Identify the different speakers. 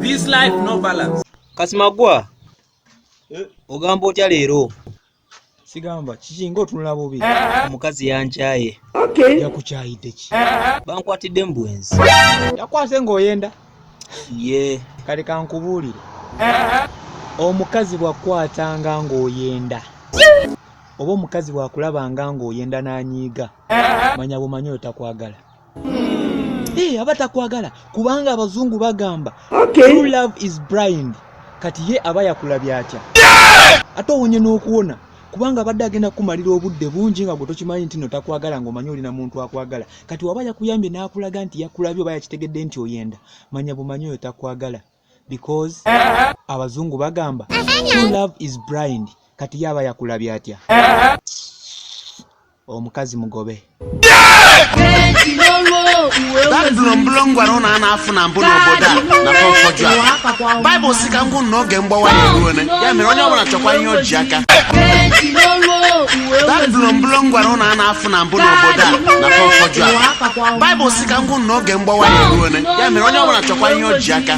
Speaker 1: This life no balance.
Speaker 2: Kasimagwa. Ogamba otya leero?
Speaker 3: Sigamba kikinga otunula bubi.
Speaker 2: Omukazi yanjaye.
Speaker 3: Okay. Yakukyayidde ki?
Speaker 2: Bankwatidde mbwenzi.
Speaker 3: Yakwase ng'oyenda.
Speaker 2: Ye.
Speaker 3: Kale kankubuulire. Omukazi bw'akwatanga ng'oyenda. Oba omukazi bw'akulabanga ng'oyenda n'anyiiga. Manya bumanyi otakwagala. Aba takwagala kubanga abazungu bagamba true love is blind. Kati ye aba yakulabya atya. Ate owonye n'okuwona kubanga abadde agenda kumalira obudde bungi nga gwe tokimanyi nti no takwagala ng'omanyi olina muntu akwagala. Kati waba yakuyambye n'akulaga nti yakulabye oba yakitegedde nti oyenda. Manya bumanyi oyo takwagala. Because abazungu bagamba true love is blind. Kati ye aba yakulabye atya. Omukazi mugobe.
Speaker 4: That blong warona na afuna mbuno boda na fofojwa. Bible sikangu noge mgbawa yiruone. Ya mere onye obula chokwa ihe ojiaka. That blong warona na afuna mbuno boda na fofojwa. Bible sikangu noge mgbawa yiruone. Ya mere onye obula chokwa ihe ojiaka.